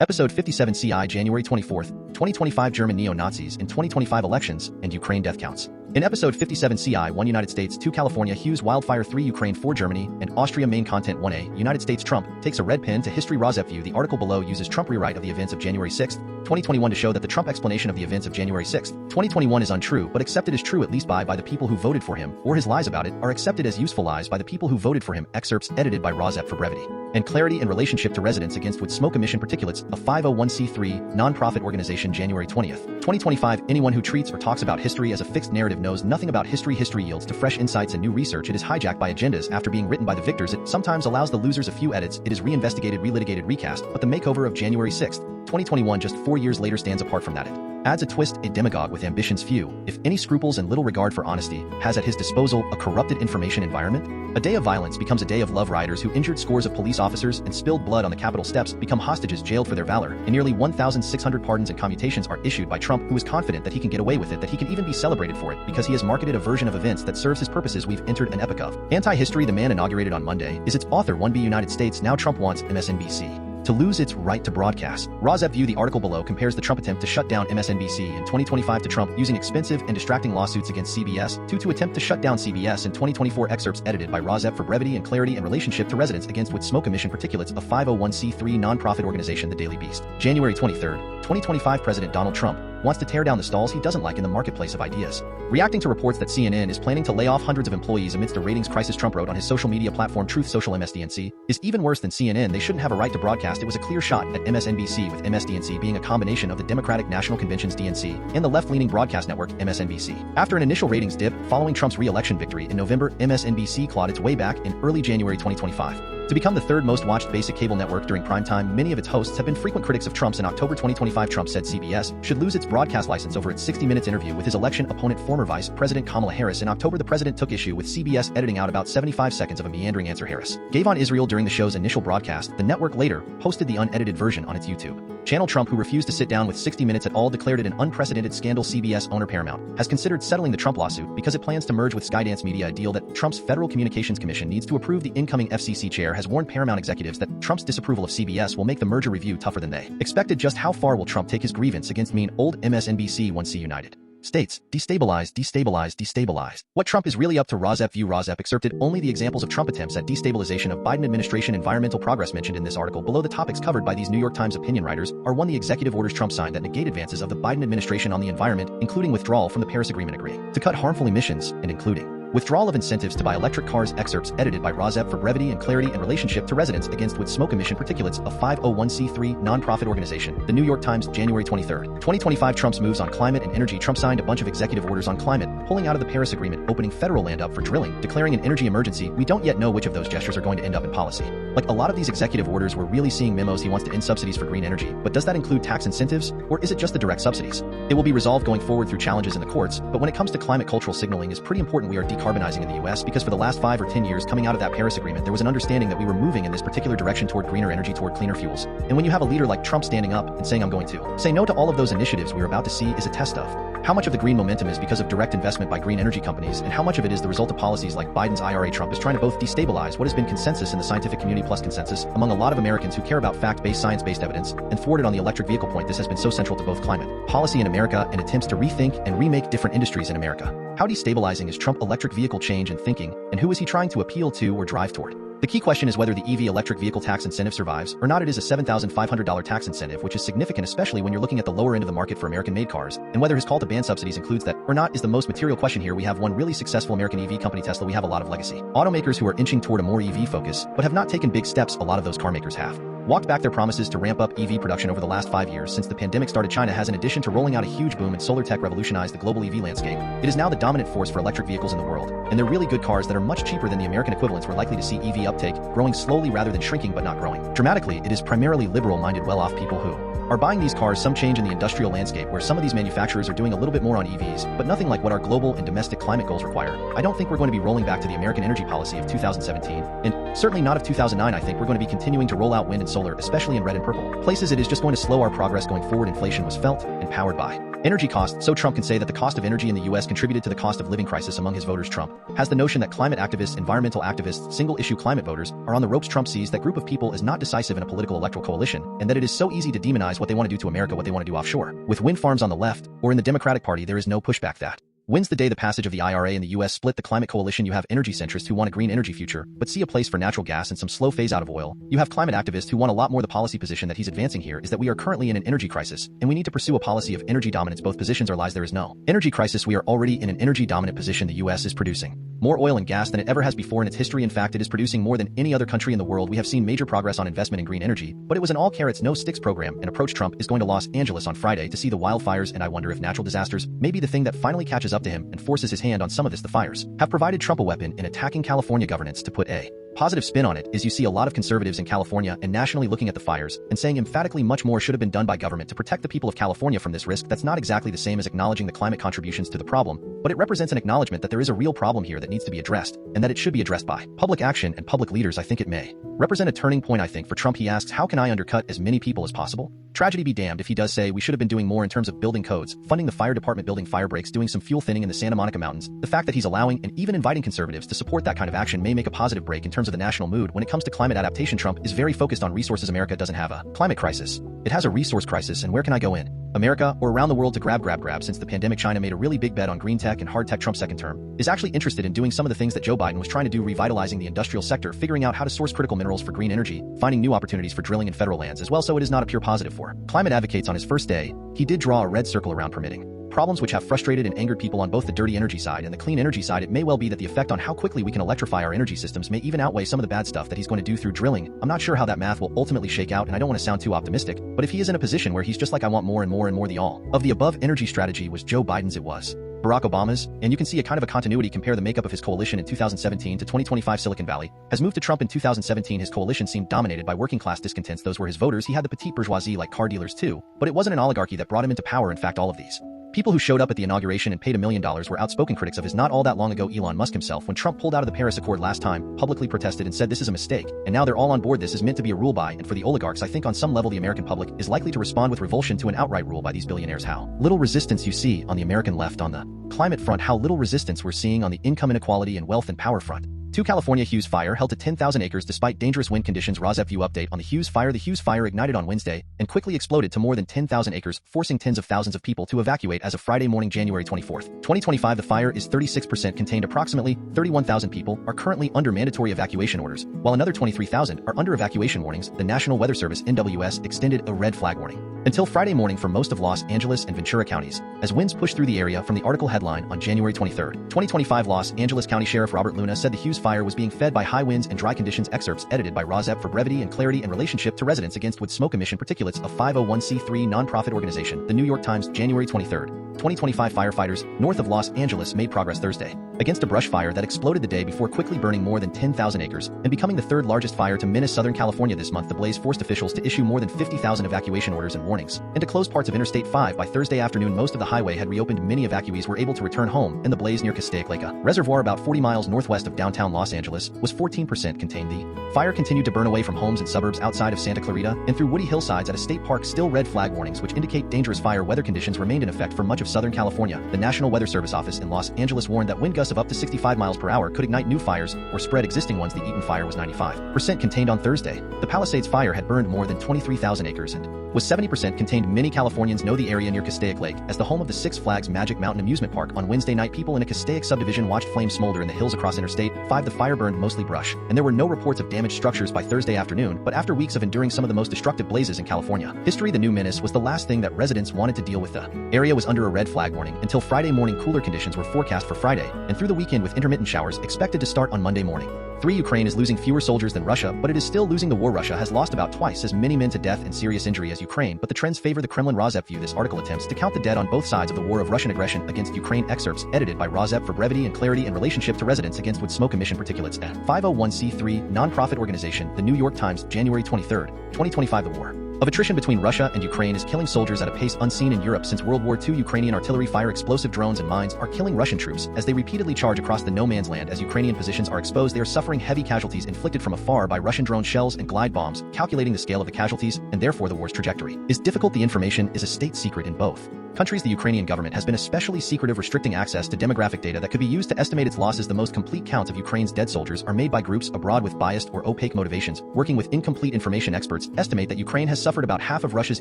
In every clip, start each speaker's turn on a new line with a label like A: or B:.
A: Episode 57 CI January 24th, 2025 German neo-Nazis in 2025 elections and Ukraine death counts. In episode 57 CI 1 United States 2 California Hughes Wildfire 3 Ukraine 4 Germany and Austria Main Content 1A United States Trump takes a red pen to history Rosep view. The article below uses Trump rewrite of the events of January 6, 2021 to show that the Trump explanation of the events of January 6, 2021 is untrue but accepted as true at least by the people who voted for him, or his lies about it are accepted as useful lies by the people who voted for him. Excerpts edited by Rosep for brevity and clarity in relationship to residents against wood smoke emission particulates, a 501c3 non-profit organization. January 20th, 2025. Anyone who treats or talks about history as a fixed narrative knows nothing about history. History yields to fresh insights and new research. It is hijacked by agendas after being written by the victors. It sometimes allows the losers a few edits. It is reinvestigated, relitigated, recast, but the makeover of January 6th, 2021 just 4 years later stands apart from that. It adds a twist, a demagogue with ambitions few, if any scruples and little regard for honesty, has at his disposal a corrupted information environment. A day of violence becomes a day of love. Rioters who injured scores of police officers and spilled blood on the Capitol steps become hostages jailed for their valor, and nearly 1,600 pardons and commutations are issued by Trump, who is confident that he can get away with it, that he can even be celebrated for it, because he has marketed a version of events that serves his purposes. We've entered an epoch of anti-history. The man inaugurated on Monday is its author 1B United States. Now Trump wants MSNBC to lose its right to broadcast. Rosep view. The article below compares the Trump attempt to shut down MSNBC in 2025 to Trump using expensive and distracting lawsuits against CBS to attempt to shut down CBS in 2024. Excerpts edited by Rosep for brevity and clarity in relationship to residents against wood smoke emission particulates, a 501c3 non-profit organization. The Daily Beast. January 23rd, 2025. President Donald Trump wants to tear down the stalls he doesn't like in the marketplace of ideas. Reacting to reports that CNN is planning to lay off hundreds of employees amidst a ratings crisis, Trump wrote on his social media platform Truth Social, MSDNC is even worse than CNN. They shouldn't have a right to broadcast. It was a clear shot at MSNBC, with MSDNC being a combination of the Democratic National Convention's DNC and the left-leaning broadcast network MSNBC. After an initial ratings dip following Trump's re-election victory in November, MSNBC clawed its way back in early January 2025 to become the third most watched basic cable network during prime time. Many of its hosts have been frequent critics of Trump's. In October 2025, Trump said CBS should lose its broadcast license over its 60 Minutes interview with his election opponent, former Vice President Kamala Harris. In October, the president took issue with CBS editing out about 75 seconds of a meandering answer Harris gave on Israel during the show's initial broadcast. The network later posted the unedited version on its YouTube channel. Trump, who refused to sit down with 60 Minutes at all, declared it an unprecedented scandal. CBS owner Paramount has considered settling the Trump lawsuit because it plans to merge with Skydance Media, a deal that Trump's Federal Communications Commission needs to approve. The incoming FCC chair has warned Paramount executives that Trump's disapproval of CBS will make the merger review tougher than they expected. Just how far will Trump take his grievance against mean old MSNBC? 1C United States. Destabilize, destabilize, destabilize. What Trump is really up to. Rosep view. Rosep excerpted only the examples of Trump attempts at destabilization of Biden administration. Environmental progress mentioned in this article below. The topics covered by these New York Times opinion writers are 1. The executive orders Trump signed that negate advances of the Biden administration on the environment, including withdrawal from the Paris Agreement, agreeing to cut harmful emissions, and including withdrawal of incentives to buy electric cars. Excerpts edited by Rosep for brevity and clarity in relationship to residents against wood smoke emission particulates, a 501c3 non-profit organization. The New York Times. January 23rd, 2025. Trump's moves on climate and energy. Trump signed a bunch of executive orders on climate, pulling out of the Paris Agreement, opening federal land up for drilling, declaring an energy emergency. We don't yet know which of those gestures are going to end up in policy. Like a lot of these executive orders, we're really seeing memos. He wants to end subsidies for green energy, but does that include tax incentives, or is it just the direct subsidies? It will be resolved going forward through challenges in the courts, but when it comes to climate, cultural signaling is pretty important. We are decarbonizing in the U.S. because for the last 5 or 10 years coming out of that Paris Agreement, there was an understanding that we were moving in this particular direction toward greener energy, toward cleaner fuels. And when you have a leader like Trump standing up and saying I'm going to say no to all of those initiatives, we're about to see is a test of how much of the green momentum is because of direct investment by green energy companies, and how much of it is the result of policies like Biden's IRA. Trump is trying to both destabilize what has been consensus in the scientific community, plus consensus among a lot of Americans who care about fact-based, science-based evidence, and thwart it on the electric vehicle point. This has been so central to both climate policy in America and attempts to rethink and remake different industries in America. How destabilizing is Trump electric vehicle change and thinking, and who is he trying to appeal to or drive toward? The key question is whether the EV electric vehicle tax incentive survives or not. It is a $7,500 tax incentive, which is significant especially when you're looking at the lower end of the market for American-made cars, and whether his call to ban subsidies includes that or not is the most material question here. We have one really successful American EV company, Tesla. We have a lot of legacy automakers who are inching toward a more EV focus, but have not taken big steps. A lot of those car makers have walked back their promises to ramp up EV production over the last 5 years. Since the pandemic started, China has, in addition to rolling out a huge boom in solar tech, revolutionized the global EV landscape. It is now the dominant force for electric vehicles in the world, and they're really good cars that are much cheaper than the American equivalents. We're likely to see EV uptake growing slowly rather than shrinking, but not growing dramatically. It is primarily liberal-minded, well-off people who are buying these cars. Some change in the industrial landscape where some of these manufacturers are doing a little bit more on EVs, but nothing like what our global and domestic climate goals require. I don't think we're going to be rolling back to the American energy policy of 2017, and certainly not of 2009. I think we're going to be continuing to roll out wind and solar, especially in red and purple places. It is just going to slow our progress going forward. Inflation was felt and powered by Energy costs, so Trump can say that the cost of energy in the US contributed to the cost of living crisis among his voters. Trump has the notion that climate activists, environmental activists, single-issue climate voters are on the ropes. Trump sees that group of people as not decisive in a political electoral coalition, and that it is so easy to demonize what they want to do to America, what they want to do offshore. With wind farms on the left, or in the Democratic Party, there is no pushback that wins the day. The passage of the IRA in the US split the climate coalition. You have energy centrists who want a green energy future, but see a place for natural gas and some slow phase out of oil. You have climate activists who want a lot more. The policy position that he's advancing here is that we are currently in an energy crisis, and we need to pursue a policy of energy dominance. Both positions are lies. There is no energy crisis. We are already in an energy dominant position. The US is producing more oil and gas than it ever has before in its history. In fact, it is producing more than any other country in the world. We have seen major progress on investment in green energy, but it was an all carrots, no sticks program. And approach. Trump is going to Los Angeles on Friday to see the wildfires, and I wonder if natural disasters may be the thing that finally catches up to him and forces his hand on some of this. The fires have provided Trump a weapon in attacking California governance. To put a positive spin on it is you see a lot of conservatives in California and nationally looking at the fires and saying emphatically much more should have been done by government to protect the people of California from this risk. That's not exactly the same as acknowledging the climate contributions to the problem, but it represents an acknowledgement that there is a real problem here that needs to be addressed, and that it should be addressed by public action and public leaders. I think it may represent a turning point. I think for Trump, he asks, how can I undercut as many people as possible? Tragedy be damned if he does say we should have been doing more in terms of building codes, funding the fire department, building fire breaks, doing some fuel thinning in the Santa Monica Mountains. The fact that he's allowing and even inviting conservatives to support that kind of action may make a positive break in terms of the national mood. When it comes to climate adaptation, Trump is very focused on resources. America doesn't have a climate crisis. It has a resource crisis, and where can I go in America or around the world to grab? Since the pandemic, China made a really big bet on green tech and hard tech. Trump's second term is actually interested in doing some of the things that Joe Biden was trying to do, revitalizing the industrial sector, figuring out how to source critical minerals for green energy, finding new opportunities for drilling in federal lands as well. So it is not a pure positive for climate advocates. On his first day, he did draw a red circle around permitting problems which have frustrated and angered people on both the dirty energy side and the clean energy side. It may well be that the effect on how quickly we can electrify our energy systems may even outweigh some of the bad stuff that he's going to do through drilling. I'm not sure how that math will ultimately shake out, and I don't want to sound too optimistic, but if he is in a position where he's just like, I want more and more and more, the all of the above energy strategy was Joe Biden's, it was Barack Obama's, and you can see a kind of a continuity. Compare the makeup of his coalition in 2017 to 2025. Silicon Valley has moved to Trump. In 2017, his coalition seemed dominated by working class discontents. Those were his voters. He had the petite bourgeoisie like car dealers too, but it wasn't an oligarchy that brought him into power. In fact, all of these people who showed up at the inauguration and paid $1 million were outspoken critics of his. Not all that long ago, Elon Musk himself, when Trump pulled out of the Paris Accord last time, publicly protested and said this is a mistake, and now they're all on board. This is meant to be a rule by and for the oligarchs. I think on some level the American public is likely to respond with revulsion to an outright rule by these billionaires. How little resistance you see on the American left on the climate front, how little resistance we're seeing on the income inequality and wealth and power front. To California Hughes fire held to 10,000 acres despite dangerous wind conditions. RosEP update on the Hughes fire. The Hughes fire ignited on Wednesday and quickly exploded to more than 10,000 acres, forcing tens of thousands of people to evacuate as of Friday morning, January 24th, 2025. The fire is 36% contained. Approximately 31,000 people are currently under mandatory evacuation orders, while another 23,000 are under evacuation warnings. The National Weather Service (NWS) extended a red flag warning until Friday morning for most of Los Angeles and Ventura counties as winds pushed through the area. From the article headline on January 23, 2025, Los Angeles County Sheriff Robert Luna said the Hughes fire was being fed by high winds and dry conditions. Excerpts edited by RosEP for brevity and clarity in relationship to residents against wood smoke emission particulates. A 501c3 nonprofit organization. The New York Times, January 23, 2025. Firefighters north of Los Angeles made progress Thursday against a brush fire that exploded the day before quickly burning more than 10,000 acres and becoming the third largest fire to menace Southern California this month. The blaze forced officials to issue more than 50,000 evacuation orders and warnings and to close parts of Interstate 5 by Thursday afternoon. Most of the highway had reopened. Many evacuees were able to return home, and the blaze near Castaic Lake, a reservoir about 40 miles northwest of downtown Los Angeles, was 14% contained. The fire continued to burn away from homes and suburbs outside of Santa Clarita and through woody hillsides at a state park. Still, red flag warnings which indicate dangerous fire weather conditions remained in effect for much of Southern California. The National Weather Service office in Los Angeles warned that wind gusts of up to 65 miles per hour could ignite new fires or spread existing ones. The Eaton fire was 95% contained on Thursday. The Palisades fire had burned more than 23,000 acres and was 70% contained. Many Californians know the area near Castaic Lake as the home of the Six Flags Magic Mountain amusement park. On Wednesday night, people in a Castaic subdivision watched flames smolder in the hills across Interstate 5. The fire burned mostly brush, and there were no reports of damaged structures by Thursday afternoon, but after weeks of enduring some of the most destructive blazes in California history, the new menace was the last thing that residents wanted to deal with. The area was under a red flag warning until Friday morning. Cooler conditions were forecast for Friday and through the weekend, with intermittent showers expected to start on Monday morning. 3. Ukraine is losing fewer soldiers than Russia, but it is still losing the war. Russia has lost about twice as many men to death and serious injury as Ukraine, but the trends favor the Kremlin. RosEP view. This article attempts to count the dead on both sides of the war of Russian aggression against Ukraine. Excerpts edited by RosEP for brevity and clarity in relationship to residents against wood smoke emission particulates. A 501c3 nonprofit organization. The New York Times, January 23, 2025. The war of attrition between Russia and Ukraine is killing soldiers at a pace unseen in Europe since World War II. Ukrainian artillery fire, explosive drones and mines are killing Russian troops as they repeatedly charge across the no man's land. As Ukrainian positions are exposed, they are suffering heavy casualties inflicted from afar by Russian drone shells and glide bombs. Calculating the scale of the casualties and therefore the war's trajectory is difficult. The information is a state secret in both countries. The Ukrainian government has been especially secretive, restricting access to demographic data that could be used to estimate its losses. The most complete counts of Ukraine's dead soldiers are made by groups abroad with biased or opaque motivations, working with incomplete information. Experts estimate that Ukraine has suffered about half of Russia's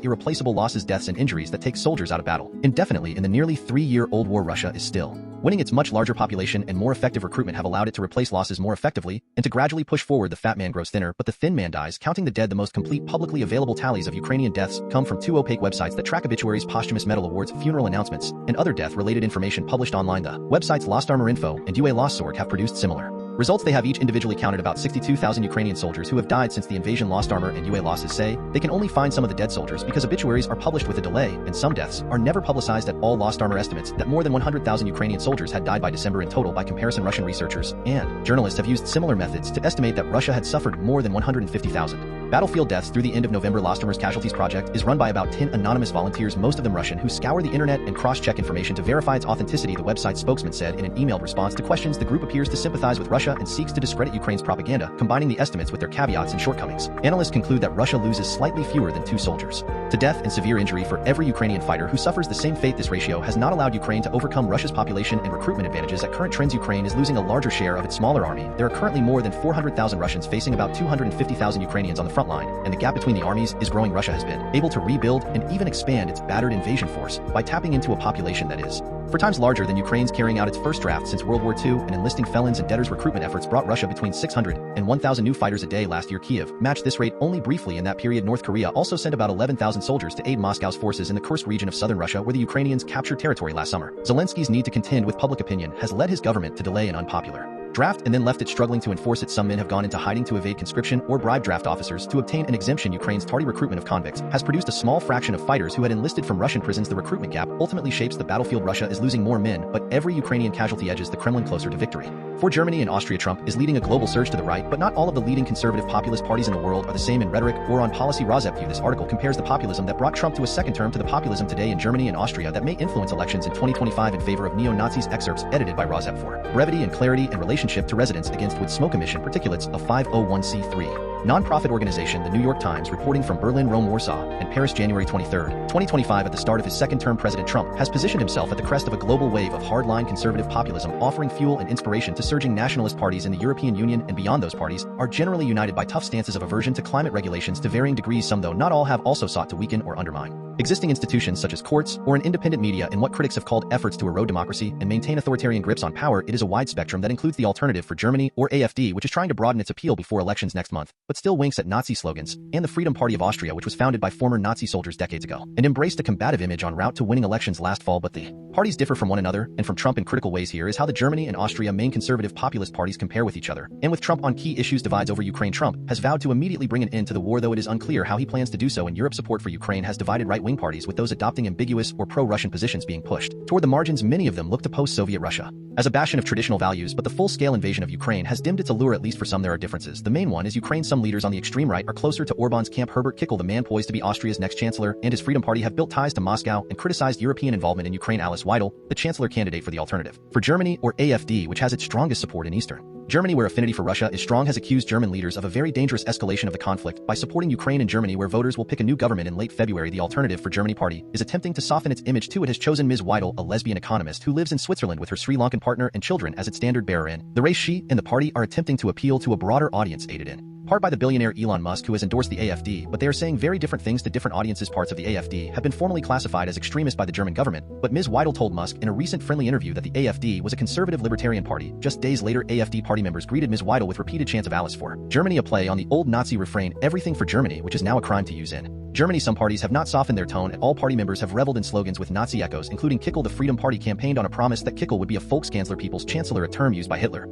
A: irreplaceable losses, deaths, and injuries that take soldiers out of battle indefinitely. In the nearly 3-year-old war, Russia is still winning. Its much larger population and more effective recruitment have allowed it to replace losses more effectively and to gradually push forward. The fat man grows thinner, but the thin man dies. Counting the dead. The most complete publicly available tallies of Ukrainian deaths come from 2 opaque websites that track obituaries, posthumous medal awards, funeral announcements, and other death-related information published online. The websites Lost Armor Info and UA Lost.org have produced similar results. They have each individually counted about 62,000 Ukrainian soldiers who have died since the invasion. Lost Armor and UA Losses say they can only find some of the dead soldiers because obituaries are published with a delay, and some deaths are never publicized at all. Lost Armor estimates that more than 100,000 Ukrainian soldiers had died by December in total. By comparison, Russian researchers and journalists have used similar methods to estimate that Russia had suffered more than 150,000 battlefield deaths through the end of November. Lost Armor's Casualties Project is run by about 10 anonymous volunteers, most of them Russian, who scour the internet and cross-check information to verify its authenticity. The website's spokesman said in an emailed response to questions, the group appears to sympathize with Russia and seeks to discredit Ukraine's propaganda, combining the estimates with their caveats and shortcomings. Analysts conclude that Russia loses slightly fewer than 2 soldiers to death and severe injury for every Ukrainian fighter who suffers the same fate. This ratio has not allowed Ukraine to overcome Russia's population and recruitment advantages. At current trends, Ukraine is losing a larger share of its smaller army. There are currently more than 400,000 Russians facing about 250,000 Ukrainians on the front line, and the gap between the armies is growing. Russia has been able to rebuild and even expand its battered invasion force by tapping into a population that is 4 times larger than Ukraine's, carrying out its first draft since World War II and enlisting felons and debtors. Recruitment efforts brought Russia between 600 and 1,000 new fighters a day last year. Kiev matched this rate only briefly in that period. North Korea also sent about 11,000 soldiers to aid Moscow's forces in the Kursk region of southern Russia, where the Ukrainians captured territory last summer. Zelensky's need to contend with public opinion has led his government to delay an unpopular draft and then left it struggling to enforce it. Some men have gone into hiding to evade conscription or bribe draft officers to obtain an exemption. Ukraine's tardy recruitment of convicts has produced a small fraction of fighters who had enlisted from Russian prisons. The recruitment gap ultimately shapes the battlefield. Russia is losing more men, but every Ukrainian casualty edges the Kremlin closer to victory. For Germany and Austria, Trump is leading a global surge to the right, but not all of the leading conservative populist parties in the world are the same in rhetoric or on policy. Rosepview. This article compares the populism that brought Trump to a second term to the populism today in Germany and Austria that may influence elections in 2025 in favor of neo-Nazis. Excerpts edited by Rosep for brevity and clarity and relationship to residents against wood smoke emission particulates, a 501c3 nonprofit organization. The New York Times, reporting from Berlin, Rome, Warsaw, and Paris, January 23, 2025. At the start of his second term, President Trump has positioned himself at the crest of a global wave of hardline conservative populism, offering fuel and inspiration to surging nationalist parties in the European Union and beyond. Those parties are generally united by tough stances of aversion to climate regulations to varying degrees. Some, though not all, have also sought to weaken or undermine existing institutions such as courts or an independent media in what critics have called efforts to erode democracy and maintain authoritarian grips on power. It is a wide spectrum that includes the Alternative for Germany, or AfD, which is trying to broaden its appeal before elections next month, but still winks at Nazi slogans, and the Freedom Party of Austria, which was founded by former Nazi soldiers decades ago and embraced a combative image en route to winning elections last fall. But the parties differ from one another and from Trump in critical ways. Here is how the Germany and Austria main conservative populist parties compare with each other. And with Trump on key issues, divides over Ukraine. Trump has vowed to immediately bring an end to the war, though it is unclear how he plans to do so. In Europe, support for Ukraine has divided right-wing parties, with those adopting ambiguous or pro-Russian positions being pushed toward the margins. Many of them look to post-Soviet Russia as a bastion of traditional values, but the full-scale invasion of Ukraine has dimmed its allure. At least for some, there are differences. The main one is Ukraine. Some leaders on the extreme right are closer to Orban's camp. Herbert Kickl, the man poised to be Austria's next chancellor, and his Freedom Party have built ties to Moscow and criticized European involvement in Ukraine. Alice Weidel, the chancellor candidate for the Alternative for Germany, or AfD, which has its strongest support in Eastern Germany, where affinity for Russia is strong, has accused German leaders of a very dangerous escalation of the conflict by supporting Ukraine. In Germany, where voters will pick a new government in late February, the Alternative for Germany party is attempting to soften its image too. It has chosen Ms. Weidel, a lesbian economist who lives in Switzerland with her Sri Lankan partner and children, as its standard bearer. In the race, she and the party are attempting to appeal to a broader audience, aided in part by the billionaire Elon Musk, who has endorsed the AfD, but they are saying very different things to different audiences. Parts of the AfD have been formally classified as extremist by the German government, but Ms. Weidel told Musk in a recent friendly interview that the AfD was a conservative libertarian party. Just days later, AfD party members greeted Ms. Weidel with repeated chants of Alice for Germany, a play on the old Nazi refrain, everything for Germany, which is now a crime to use in Germany. Some parties have not softened their tone at all. Party members have reveled in slogans with Nazi echoes, including Kickl. The Freedom Party campaigned on a promise that Kickl would be a Volkskanzler, people's chancellor, a term used by Hitler